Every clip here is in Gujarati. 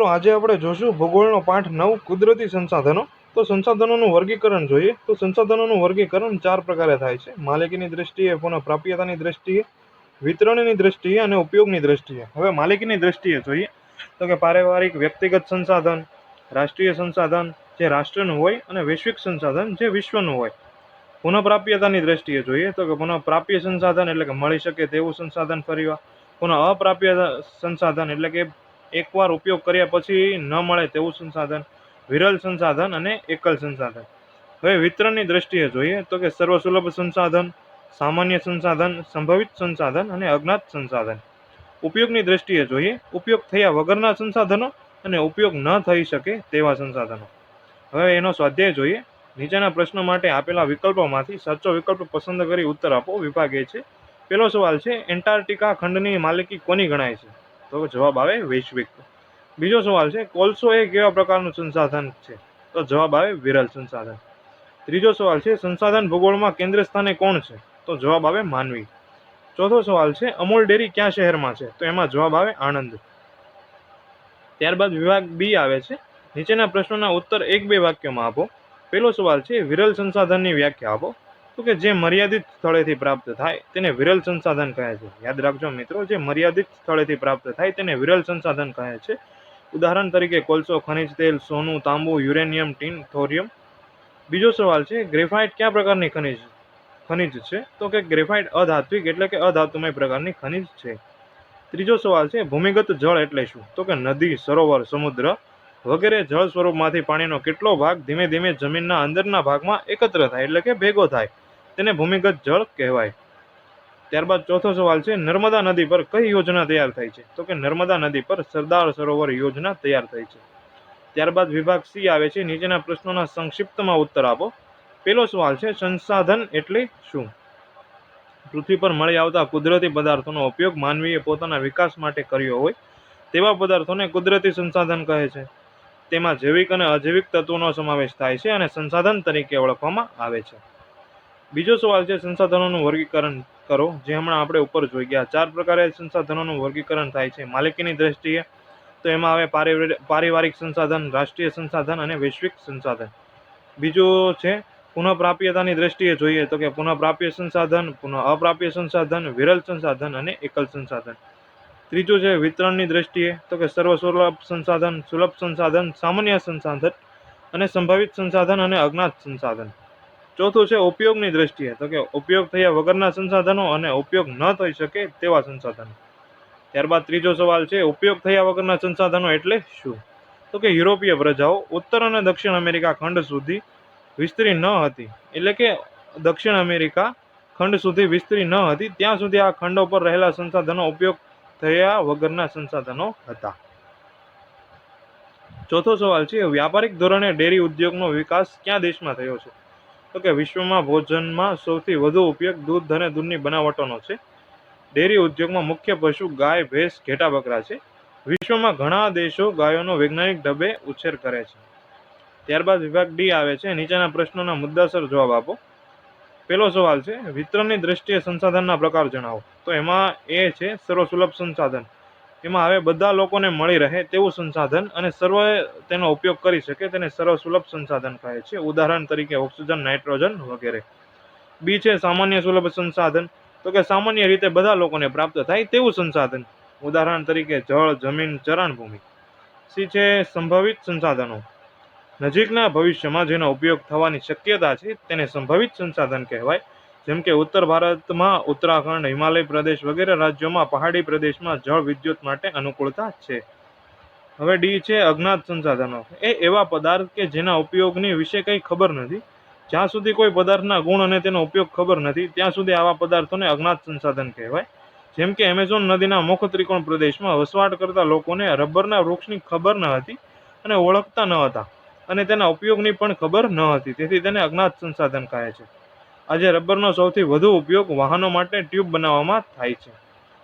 મિત્રો આજે આપણે જોશું ભૂગોળનો પાઠ 9 કુદરતી સંસાધનો। તો સંસાધનોનું વર્ગીકરણ જોઈએ તો સંસાધનોનું વર્ગીકરણ 4 પ્રકારે થાય છે: માલિકીની દ્રષ્ટિએ, પુનઃપ્રાપ્યતાની દ્રષ્ટિએ, વિતરણની દ્રષ્ટિએ અને ઉપયોગની દ્રષ્ટિએ। હવે માલિકીની દ્રષ્ટિએ જોઈએ તો કે પારિવારિક વ્યક્તિગત સંસાધન, રાષ્ટ્રીય સંસાધન જે રાષ્ટ્રનું હોય અને વૈશ્વિક સંસાધન જે વિશ્વનું હોય। પુનઃપ્રાપ્યતાની દ્રષ્ટિએ જોઈએ તો કે પુનઃપ્રાપ્ય સંસાધન એટલે કે મળી શકે તેવું સંસાધન ફરીવાર, પુનઃ અપ્રાપ્ય સંસાધન એટલે કે એકવાર ઉપયોગ કર્યા પછી ન મળે તેવું સંસાધન, વિરલ સંસાધન અને એકલ સંસાધન। હવે વિતરણની દ્રષ્ટિએ જોઈએ તો કે સર્વસુલભ સંસાધન, સામાન્ય સંસાધન, સંભવિત સંસાધન અને અજ્ઞાત સંસાધન। ઉપયોગની દ્રષ્ટિએ જોઈએ ઉપયોગ થયા વગરના સંસાધનો અને ઉપયોગ ન થઈ શકે તેવા સંસાધનો। હવે એનો સ્વાધ્યાય જોઈએ। નીચેના પ્રશ્નો માટે આપેલા વિકલ્પોમાંથી સાચો વિકલ્પ પસંદ કરી ઉત્તર આપો। વિભાગ એ છે। પહેલો સવાલ છે, એન્ટાર્કટિકા ખંડની માલિકી કોની ગણાય છે? તો જવાબ આવે વૈશ્વિક। બીજો સવાલ છે, કોલસો એ કેવા પ્રકારનું સંસાધન છે? તો જવાબ આવે વિરલ સંસાધન। ત્રીજો સવાલ છે, સંસાધન ભૂગોળમાં કેન્દ્ર સ્થાને કોણ છે? તો જવાબ આવે માનવી। ચોથો સવાલ છે, અમૂલ ડેરી ક્યાં શહેરમાં છે? તો એમાં જવાબ આવે આણંદ। ત્યારબાદ વિભાગ બી આવે છે। નીચેના પ્રશ્નોના ઉત્તર 1-2 વાક્યોમાં આપો। પહેલો સવાલ છે, વિરલ સંસાધનની વ્યાખ્યા આપો। તો કે જે મર્યાદિત સ્થળેથી પ્રાપ્ત થાય તેને વિરલ સંસાધન કહે છે। યાદ રાખજો મિત્રો, જે મર્યાદિત સ્થળેથી પ્રાપ્ત થાય તેને વિરલ સંસાધન કહે છે। ઉદાહરણ તરીકે કોલસો, ખનિજ તેલ, સોનું, તાંબુ, યુરેનિયમ, ટીન, થોરિયમ। બીજો સવાલ છે, ગ્રેફાઇટ કયા પ્રકારની ખનિજ છે? તો કે ગ્રેફાઇટ અધાત્વિક એટલે કે અધાતુમય પ્રકારની ખનિજ છે। ત્રીજો સવાલ છે, ભૂમિગત જળ એટલે શું? તો કે નદી, સરોવર, સમુદ્ર વગેરે જળ સ્વરૂપમાંથી પાણીનો કેટલો ભાગ ધીમે ધીમે જમીનના અંદરના ભાગમાં એકત્ર થાય એટલે કે ભેગો થાય તેને ભૂમિગત જળ કહેવાય। ત્યારબાદ ચોથો સવાલ છે, નર્મદા નદી પર કઈ યોજના તૈયાર થઈ છે? તો કે નર્મદા નદી પર સરદાર સરોવર યોજના તૈયાર થઈ છે। ત્યારબાદ વિભાગ સી આવે છે। નીચેના પ્રશ્નોના સંક્ષિપ્તમાં ઉત્તર આપો। પહેલો સવાલ છે, સંસાધન એટલે શું? પૃથ્વી પર મળી આવતા કુદરતી પદાર્થોનો ઉપયોગ માનવીએ પોતાના વિકાસ માટે કર્યો હોય તેવા પદાર્થોને કુદરતી સંસાધન કહે છે। તેમાં જૈવિક અને અજૈવિક તત્વોનો સમાવેશ થાય છે અને સંસાધન તરીકે ઓળખવામાં આવે છે। બીજો સવાલ છે, સંસાધનોનું વર્ગીકરણ કરો, જે હમણાં આપણે ઉપર જોઈ ગયા। 4 પ્રકારે સંસાધનોનું વર્ગીકરણ થાય છે। માલિકીની દ્રષ્ટિએ તો એમાં આવે પારિવારિક સંસાધન, રાષ્ટ્રીય સંસાધન અને વૈશ્વિક સંસાધન। બીજું છે, પુનઃપ્રાપ્યતાની દ્રષ્ટિએ જોઈએ તો કે પુનઃપ્રાપ્ય સંસાધન, પુનઃ અપ્રાપ્ય સંસાધન, વિરલ સંસાધન અને એકલ સંસાધન। ત્રીજું છે, વિતરણની દ્રષ્ટિએ તો કે સર્વસુલભ સંસાધન, સુલભ સંસાધન, સામાન્ય સંસાધન અને સંભવિત સંસાધન અને અજ્ઞાત સંસાધન। ચોથું છે, ઉપયોગની દ્રષ્ટિએ તો કે ઉપયોગ થયા વગરના સંસાધનો અને ઉપયોગ ન થઈ શકે તેવા સંસાધનો। ત્યારબાદ ત્રીજો સવાલ છે, ઉપયોગ થયા વગરના સંસાધનો એટલે શું? તો કે યુરોપીય પ્રજાઓ ઉત્તર અને દક્ષિણ અમેરિકા ખંડ સુધી વિસ્તરી ન હતી, એટલે કે દક્ષિણ અમેરિકા ખંડ સુધી વિસ્તરી ન હતી ત્યાં સુધી આ ખંડો પર રહેલા સંસાધનો ઉપયોગ થયા વગરના સંસાધનો હતા। ચોથો સવાલ છે, વ્યાપારિક ધોરણે ડેરી ઉદ્યોગનો વિકાસ ક્યાં દેશમાં થયો છે? તો કે વિશ્વમાં ભોજનમાં સૌથી વધુ ઉપયોગ દૂધ અને દૂધની બનાવટોનો છે। ડેરી ઉદ્યોગમાં મુખ્ય પશુ ગાય, ભેંસ, ઘેટા, બકરા છે। વિશ્વમાં ઘણા દેશો ગાયોનો વૈજ્ઞાનિક ઢબે ઉછેર કરે છે। ત્યારબાદ વિભાગ ડી આવે છે। નીચેના પ્રશ્નોના મુદ્દાસર જવાબ આપો। પહેલો સવાલ છે, વિતરણની દ્રષ્ટિએ સંસાધનના પ્રકાર જણાવો। તો એમાં એ છે સર્વસુલભ સંસાધન। એમાં હવે બધા લોકોને મળી રહે તેવું સંસાધન અને સર્વે તેનો ઉપયોગ કરી શકે તેને સર્વસુલભ સંસાધન કહે છે। ઉદાહરણ તરીકે ઓક્સિજન, નાઇટ્રોજન વગેરે। બી છે સામાન્ય સુલભ સંસાધન। તો કે સામાન્ય રીતે બધા લોકોને પ્રાપ્ત થાય તેવું સંસાધન। ઉદાહરણ તરીકે જળ, જમીન, ચરણ ભૂમિ। સી છે સંભવિત સંસાધનો। નજીકના ભવિષ્યમાં જેનો ઉપયોગ થવાની શક્યતા છે તેને સંભવિત સંસાધન કહેવાય। જેમ કે ઉત્તર ભારતમાં ઉત્તરાખંડ, હિમાલય પ્રદેશ વગેરે રાજ્યોમાં પહાડી પ્રદેશમાં જળ વિદ્યુત માટે અનુકૂળતા છે। હવે ડી છે અજ્ઞાત સંસાધનો। એ એવા પદાર્થ કે જેના ઉપયોગની વિશે કંઈ ખબર નથી। જ્યાં સુધી કોઈ પદાર્થના ગુણ અને તેનો ઉપયોગ ખબર નથી ત્યાં સુધી આવા પદાર્થોને અજ્ઞાત સંસાધન કહેવાય। જેમ કે એમેઝોન નદીના મુખ ત્રિકોણ પ્રદેશમાં વસવાટ કરતા લોકોને રબરના વૃક્ષની ખબર ન હતી અને ઓળખતા ન હતા અને તેના ઉપયોગની પણ ખબર ન હતી, તેથી તેને અજ્ઞાત સંસાધન કહે છે। આજે રબરનો સૌથી વધુ ઉપયોગ વાહનો માટે ટ્યુબ બનાવવામાં થાય છે।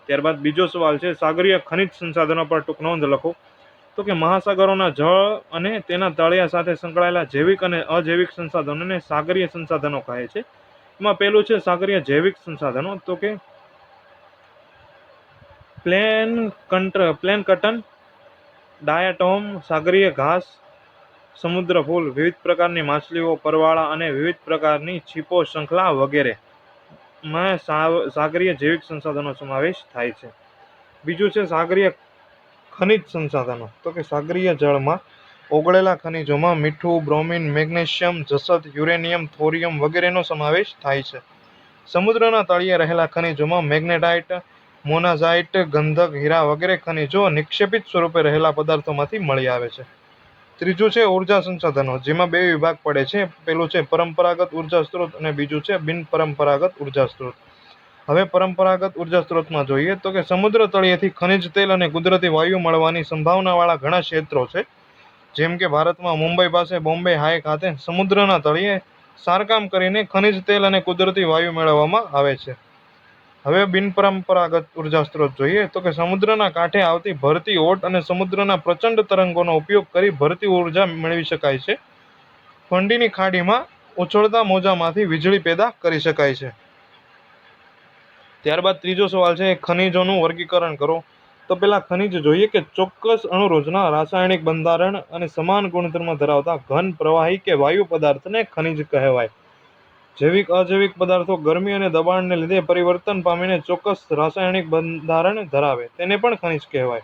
ત્યારબાદ બીજો સવાલ છે, સાગરીય ખનિજ સંસાધનો પર ટૂંક નોંધ લખો। તો કે મહાસાગરોના જળ અને તેના તળિયા સાથે સંકળાયેલા જૈવિક અને અજૈવિક સંસાધનોને સાગરીય સંસાધનો કહે છે। એમાં પહેલું છે સાગરીય જૈવિક સંસાધનો। તો કે પ્લેન કટન, ડાયાટોમ, સાગરીય ઘાસ, સમુદ્ર ફૂલ, વિવિધ પ્રકારની માછલીઓ, પરવાળા અને વિવિધ પ્રકારની છીપો, શંખલા વગેરે માં સાગરીય જૈવિક સંસાધનો સમાવેશ થાય છે. બીજું છે સાગરીય ખનિજ સંસાધનો. તો કે સાગરીય જળમાં ઓગળેલા ખનિજોમાં મીઠું, બ્રોમિન, મેગ્નેશિયમ, જસત, યુરેનિયમ, થોરિયમ વગેરેનો સમાવેશ થાય છે. સમુદ્રના તળિયે રહેલા ખનિજોમાં મેગ્નેટાઇટ, મોનાઝાઇટ, ગંધક, હીરા વગેરે ખનિજો નિક્ષેપિત સ્વરૂપે રહેલા પદાર્થોમાંથી મળી આવે છે. ત્રીજું છે ઉર્જા સંસાધનો, જેમાં બે વિભાગ પડે છે. પેલું છે પરંપરાગત ઉર્જા સ્ત્રોત અને બીજું છે બિન પરંપરાગત ઉર્જા સ્ત્રોત. હવે પરંપરાગત ઉર્જા સ્ત્રોતમાં જોઈએ તો કે સમુદ્ર તળિયેથી ખનિજ તેલ અને કુદરતી વાયુ મળવાની સંભાવનાવાળા ઘણા ક્ષેત્રો છે. જેમ કે ભારતમાં મુંબઈ પાસે બોમ્બે હાઈ ખાતે સમુદ્રના તળિયે સારકામ કરીને ખનિજ તેલ અને કુદરતી વાયુ મેળવવામાં આવે છે. હવે બિનપરંપરાગત ઉર્જા સ્ત્રોત જોઈએ તો કે સમુદ્રના કાંઠે આવતી ભરતી ઓટ અને સમુદ્રના પ્રચંડ તરંગોનો ઉપયોગ કરી ભરતી ઉર્જા મેળવી શકાય છે. ફંડીની ખાડીમાં ઉછળતા મોજામાંથી વીજળી પેદા કરી શકાય છે. ત્યારબાદ ત્રીજો સવાલ છે ખનિજોનું વર્ગીકરણ કરો. તો પેલા ખનિજ જોઈએ કે ચોક્કસ અણુરોજના રાસાયણિક બંધારણ અને સમાન ગુણધર્મ ધરાવતા ઘન, પ્રવાહી કે વાયુ પદાર્થને ખનિજ કહેવાય. જૈવિક અજૈવિક પદાર્થો ગરમી અને દબાણને લીધે પરિવર્તન પામીને ચોક્કસ રાસાયણિક બંધારણ ધરાવે તેને પણ ખનિજ કહેવાય.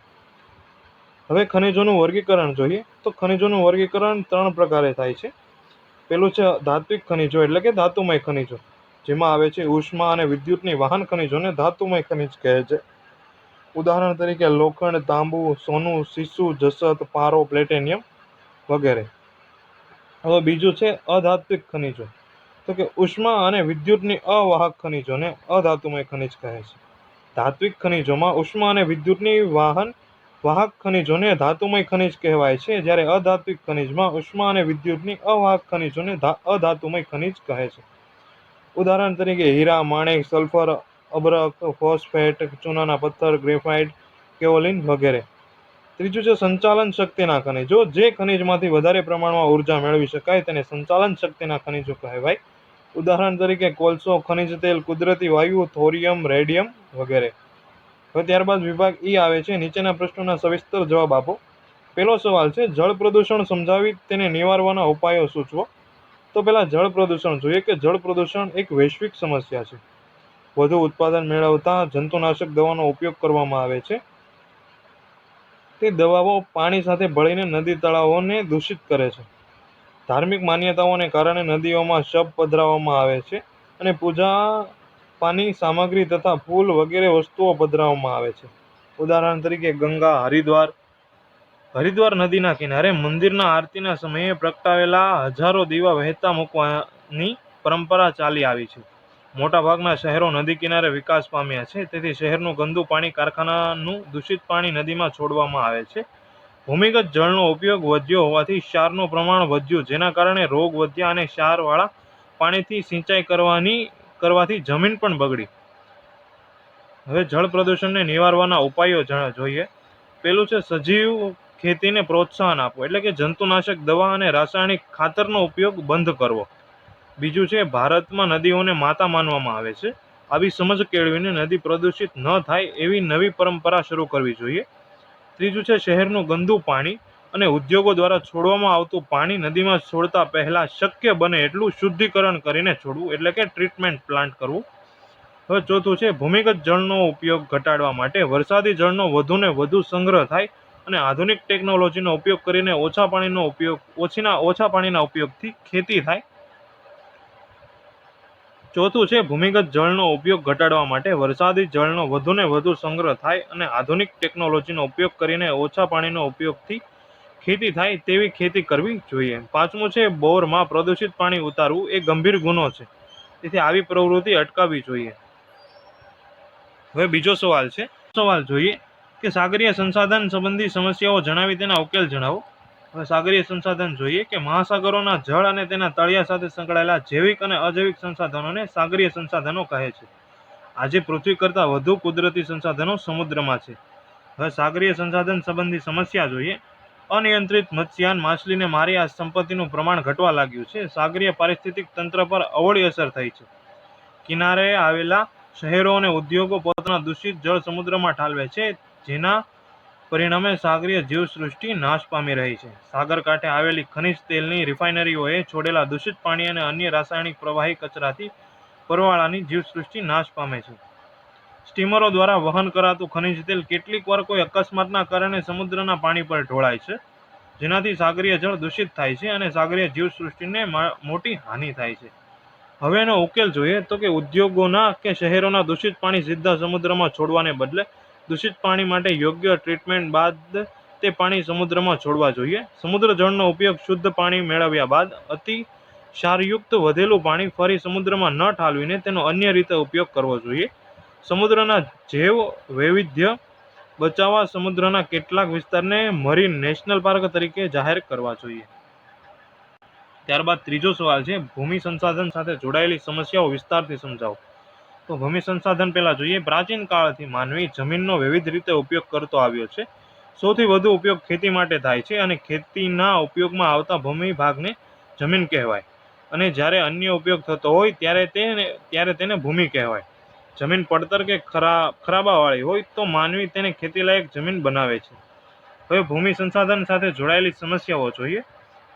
હવે ખનિજોનું વર્ગીકરણ જોઈએ તો ખનિજોનું વર્ગીકરણ 3 પ્રકારે થાય છે. પેલું છે ધાત્વિક ખનિજો એટલે કે ધાતુમય ખનિજો, જેમાં આવે છે ઉષ્મા અને વિદ્યુતની વાહન ખનિજોને ધાતુમય ખનિજ કહે છે. ઉદાહરણ તરીકે લોખંડ, તાંબુ, સોનું, સીસુ, જસત, પારો, પ્લેટિનિયમ વગેરે. હવે બીજું છે અધાત્વિક ખનિજો. તો કે ઉષ્મા અને વિદ્યુતની અવાહક ખનિજોને અધાતુમય ખનિજ કહે છે. ધાત્વિક ખનિજોમાં ઉષ્મા અને વિદ્યુતની વાહક ખનિજોને ધાતુમય ખનિજ કહેવાય છે, જ્યારે અધાત્વિક ખનિજમાં ઉષ્મા અને વિદ્યુતની અવાહક ખનિજોને અધાતુમય ખનિજ કહે છે. ઉદાહરણ તરીકે હીરા, માણેક, સલ્ફર, અબરખ, ફોસ્ફેટ, ચૂનાના પથ્થર, ગ્રેફાઇટ, કેઓલિન વગેરે. ત્રીજું છે સંચાલન શક્તિના ખનિજો. જે ખનિજમાંથી વધારે પ્રમાણમાં ઉર્જા મેળવી શકાય તેને સંચાલન શક્તિના ખનિજો કહેવાય. ઉદાહરણ તરીકે કોલસો, ખનિજ તેલ, કુદરતી વાયુ, થોરિયમ, રેડિયમ વગેરે. હવે ત્યારબાદ વિભાગ ઈ આવે છે. નીચેના પ્રશ્નોના સવિસ્તર જવાબ આપો. પહેલો સવાલ છે જળ પ્રદૂષણ સમજાવી તેને નિવારવાના ઉપાયો સૂચવો. તો પહેલા જળ પ્રદૂષણ જોઈએ કે જળ પ્રદૂષણ એક વૈશ્વિક સમસ્યા છે. વધુ ઉત્પાદન મેળવતા જંતુનાશક દવાનો ઉપયોગ કરવામાં આવે છે. તે દવાઓ પાણી સાથે ભળીને નદી તળાવોને દૂષિત કરે છે. ધાર્મિક માન્યતાઓને કારણે નદીઓમાં શબ પધરાવવામાં આવે છે અને પૂજા પાની સામગ્રી તથા ફૂલ વગેરે વસ્તુઓ પધરાવવામાં આવે છે. ઉદાહરણ તરીકે ગંગા, હરિદ્વાર નદીના કિનારે મંદિરના આરતીના સમયે પ્રગટાવેલા હજારો દીવા વહેતા મૂકવાની પરંપરા ચાલી આવી છે. મોટાભાગના શહેરો નદી કિનારે વિકાસ પામ્યા છે, તેથી શહેરનું ગંદુ પાણી કારખાનાનું દૂષિત પાણી નદીમાં છોડવામાં આવે છે. ભૂમિગત જળનો ઉપયોગ વધ્યો હોવાથી ક્ષારનું પ્રમાણ વધ્યું, જેના કારણે રોગ વધ્યા અને ક્ષારવાળા પાણીથી સિંચાઈ કરવાથી જમીન પણ બગડી. હવે જળ પ્રદૂષણને નિવારવાના ઉપાયો જોઈએ. પેલું છે સજીવ ખેતીને પ્રોત્સાહન આપવું, એટલે કે જંતુનાશક દવા અને રાસાયણિક ખાતરનો ઉપયોગ બંધ કરવો. બીજું છે ભારતમાં નદીઓને માતા માનવામાં આવે છે. આવી સમજ કેળવીને નદી પ્રદૂષિત ન થાય એવી નવી પરંપરા શરૂ કરવી જોઈએ. ત્રીજું છે શહેરનું ગંદુ પાણી અને ઉદ્યોગો દ્વારા છોડવામાં આવતું પાણી નદીમાં છોડતા પહેલા શક્ય બને એટલું શુદ્ધિકરણ કરીને છોડવું, એટલે કે ટ્રીટમેન્ટ પ્લાન્ટ કરવું. હવે ચોથું છે ભૂમિગત જળનો ઉપયોગ ઘટાડવા માટે વરસાદી જળનો વધુને વધુ સંગ્રહ થાય અને આધુનિક ટેકનોલોજીનો ઉપયોગ કરીને ઓછા પાણીના ઉપયોગથી ખેતી થાય. ચોથું છે ભૂમિગત જળનો ઉપયોગ ઘટાડવા માટે વરસાદી જળનો વધુને વધુ સંગ્રહ થાય અને આધુનિક ટેકનોલોજીનો ઉપયોગ કરીને ઓછા પાણીનો ઉપયોગથી ખેતી થાય તેવી ખેતી કરવી જોઈએ. પાંચમું છે બોરમાં પ્રદૂષિત પાણી ઉતારવું એ ગંભીર ગુનો છે, તેથી આવી પ્રવૃત્તિ અટકાવવી જોઈએ. હવે બીજો સવાલ જોઈએ કે સાગરીય સંસાધન સંબંધી સમસ્યાઓ જણાવી તેના ઉકેલ જણાવો. હવે સાગરીય સંસાધન જોઈએ કે મહાસાગરોના જળ અને તેના તળિયા સાથે સંકળાયેલા જૈવિક અને અજૈવિક સંસાધનોને સાગરીય સંસાધનો કહે છે. આજે પૃથ્વી કરતાં વધુ કુદરતી સંસાધનો સમુદ્રમાં છે. હવે સાગરીય સંસાધન સંબંધી સમસ્યા જોઈએ. અનિયંત્રિત મત્સ્યાન માછલીને મારી આ સંપત્તિનું પ્રમાણ ઘટવા લાગ્યું છે. સાગરીય પારિસ્થિતિક તંત્ર પર અવળી અસર થઈ છે. કિનારે આવેલા શહેરો અને ઉદ્યોગો પોતાના દૂષિત જળ સમુદ્રમાં ઠાલવે છે, જેના પરિણામે સાગરીય જીવસૃષ્ટિ નાશ પામી રહી છે. સાગર કાંઠે આવેલી ખનિજ તેલની રિફાઇનરીઓએ છોડેલા દૂષિત પાણી અને અન્ય રાસાયણિક પ્રવાહી કચરાથી પરવાળાની જીવસૃષ્ટિ નાશ પામે છે. સ્ટીમરો દ્વારા વહન કરાતું ખનિજ તેલ કેટલીક વાર કોઈ અકસ્માતના કારણે સમુદ્રના પાણી પર ઢોળાય છે, જેનાથી સાગરીય જળ દૂષિત થાય છે અને સાગરીય જીવસૃષ્ટિને મોટી હાનિ થાય છે. હવે એનો ઉકેલ જોઈએ તો કે ઉદ્યોગોના કે શહેરોના દૂષિત પાણી સીધા સમુદ્રમાં છોડવાને બદલે દૂષિત પાણી માટે યોગ્ય ટ્રીટમેન્ટ બાદ તે પાણી સમુદ્રમાં છોડવા જોઈએ. સમુદ્ર જળનો ઉપયોગ શુદ્ધ પાણી મેળવ્યા બાદ અતિ ક્ષારયુક્ત વધેલું પાણી ફરી સમુદ્રમાં ન ઠાલવીને તેનો અન્ય રીતે ઉપયોગ કરવો જોઈએ. સમુદ્રના જૈવ વૈવિધ્ય બચાવવા સમુદ્રના કેટલાક વિસ્તારને મરીન નેશનલ પાર્ક તરીકે જાહેર કરવા જોઈએ. ત્યારબાદ ત્રીજો સવાલ છે, ભૂમિ સંસાધન સાથે જોડાયેલી સમસ્યાઓ વિસ્તારથી સમજાવો. તો ભૂમિ સંસાધન પહેલા જોઈએ. પ્રાચીન કાળથી માનવી જમીનનો વિવિધ રીતે ઉપયોગ કરતો આવ્યો છે. સૌથી વધુ ઉપયોગ ખેતી માટે થાય છે અને ખેતીના ઉપયોગમાં આવતા ભૂમિ ભાગને જમીન કહેવાય અને જ્યારે અન્ય ઉપયોગ થતો હોય ત્યારે તેને ભૂમિ કહેવાય. જમીન પડતર કે ખરાબાવાળી હોય તો માનવી તેને ખેતીલાયક જમીન બનાવે છે. હવે ભૂમિ સંસાધન સાથે જોડાયેલી સમસ્યાઓ જોઈએ.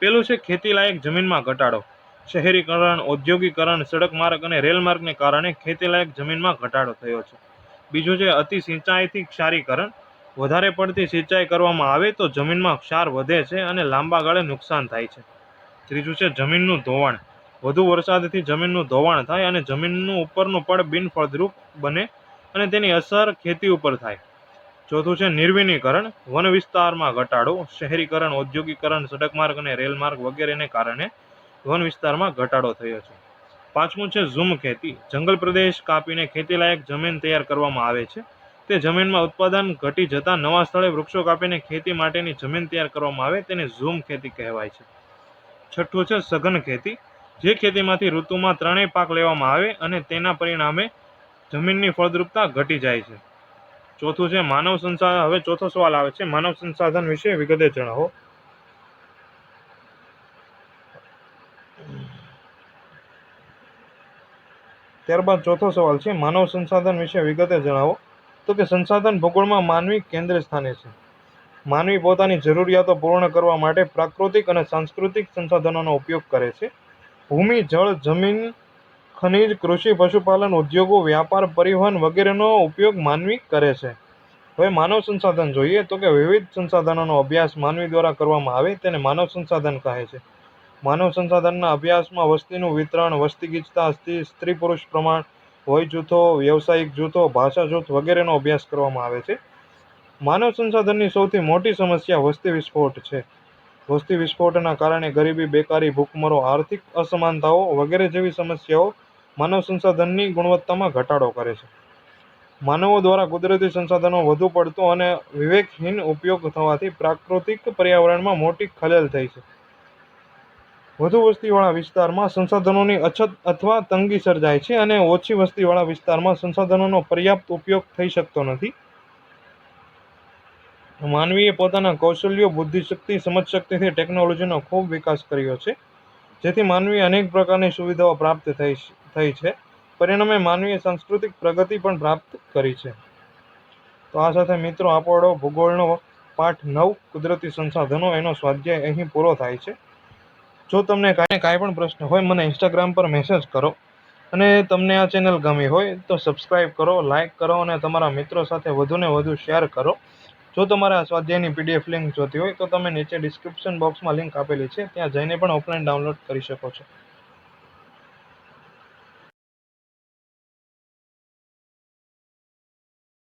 પેલું છે ખેતીલાયક જમીનમાં ઘટાડો. શહેરીકરણ, ઔદ્યોગિકરણ, સડક માર્ગ અને રેલ માર્ગને કારણે ખેતીલાયક જમીનમાં ઘટાડો થયો છે. બીજું છે અતિ સિંચાઈથી ક્ષારીકરણ. વધારે પડતી સિંચાઈ કરવામાં આવે તો જમીનમાં ક્ષાર વધે છે અને લાંબા ગાળે નુકસાન થાય છે. ત્રીજું છે જમીનનું ધોવાણ. વધુ વરસાદથી જમીનનું ધોવાણ થાય અને જમીનનું ઉપરનું પડ બિનફળદ્રુપ બને અને તેની અસર ખેતી ઉપર થાય. ચોથું છે નિર્વિનીકરણ. વન વિસ્તારમાં ઘટાડો. શહેરીકરણ, ઔદ્યોગિકરણ, સડક માર્ગ અને રેલ માર્ગ વગેરેને કારણે વન વિસ્તારમાં ઘટાડો થયો છે. પાંચમું છે ઝૂમ ખેતી. જંગલ પ્રદેશ કાપીને ખેતીલાયક જમીન તૈયાર કરવામાં આવે છે. તે જમીનમાં ઉત્પાદન ઘટી જતા નવા સ્થળે વૃક્ષો કાપીને ખેતી માટેની જમીન તૈયાર કરવામાં આવે તેને ઝૂમ ખેતી કહેવાય છે. છઠ્ઠું છે સઘન ખેતી. જે ખેતીમાંથી ઋતુમાં ત્રણેય પાક લેવામાં આવે અને તેના પરિણામે જમીનની ફળદ્રુપતા ઘટી જાય છે. ચોથું છે માનવ સંસાધન. હવે ચોથો સવાલ આવે છે, માનવ સંસાધન વિશે વિગતે જણાવો. ત્યારબાદ ચોથો સવાલ છે, માનવ સંસાધન વિશે વિગતે જણાવો. તો કે સંસાધન ભૂગોળમાં માનવી કેન્દ્ર સ્થાને છે. માનવી પોતાની જરૂરિયાતો પૂર્ણ કરવા માટે પ્રાકૃતિક અને સાંસ્કૃતિક સંસાધનોનો ઉપયોગ કરે છે. ભૂમિ, જળ, જમીન, ખનિજ, કૃષિ, પશુપાલન, ઉદ્યોગો, વ્યાપાર, પરિવહન વગેરેનો ઉપયોગ માનવી કરે છે. હવે માનવ સંસાધન જોઈએ તો કે વિવિધ સંસાધનોનો અભ્યાસ માનવી દ્વારા કરવામાં આવે તેને માનવ સંસાધન કહે છે. માનવ સંસાધનના અભ્યાસમાં વસ્તીનું વિતરણ, વસ્તી ગીચતા, સ્ત્રી પુરુષ પ્રમાણ, વય જૂથો, વ્યવસાયિક જૂથો, ભાષા જૂથ વગેરેનો અભ્યાસ કરવામાં આવે છે. માનવ સંસાધનની સૌથી મોટી સમસ્યા વસ્તી વિસ્ફોટ છે. વસ્તી વિસ્ફોટના કારણે ગરીબી, બેકારી, ભૂખમરો, આર્થિક અસમાનતાઓ વગેરે જેવી સમસ્યાઓ માનવ સંસાધનની ગુણવત્તામાં ઘટાડો કરે છે. માનવો દ્વારા કુદરતી સંસાધનો વધુ પડતો અને વિવેકહીન ઉપયોગ થવાથી પ્રાકૃતિક પર્યાવરણમાં મોટી ખલેલ થઈ છે. વધુ વસ્તીવાળા વિસ્તારમાં સંસાધનોની અછત અથવા તંગી સર્જાય છે અને ઓછી વસ્તીવાળા વિસ્તારમાં સંસાધનોનો પર્યાપ્ત ઉપયોગ થઈ શકતો નથી. માનવીએ પોતાના કૌશલ્યો, બુદ્ધિશક્તિ, સમજશક્તિથી ટેકનોલોજીનો ખૂબ વિકાસ કર્યો છે, જેથી માનવીએ અનેક પ્રકારની સુવિધાઓ પ્રાપ્ત થઈ છે. પરિણામે માનવીએ સાંસ્કૃતિક પ્રગતિ પણ પ્રાપ્ત કરી છે. તો આ સાથે મિત્રો આપણો ભૂગોળનો પાઠ 9 કુદરતી સંસાધનો એનો સ્વાધ્યાય અહીં પૂરો થાય છે. જો તમને કાંઈ પણ પ્રશ્ન હોય મને ઇન્સ્ટાગ્રામ પર મેસેજ કરો અને તમને આ ચેનલ ગમી હોય તો સબસ્ક્રાઈબ કરો, લાઇક કરો અને તમારા મિત્રો સાથે વધુને વધુ શેર કરો. જો તમારે આ સ્વાધ્યાયની PDF લિંક જોતી હોય તો તમે નીચે ડિસ્ક્રિપ્શન બોક્સમાં લિંક આપેલી છે ત્યાં જઈને પણ ઓફલાઈન ડાઉનલોડ કરી શકો છો.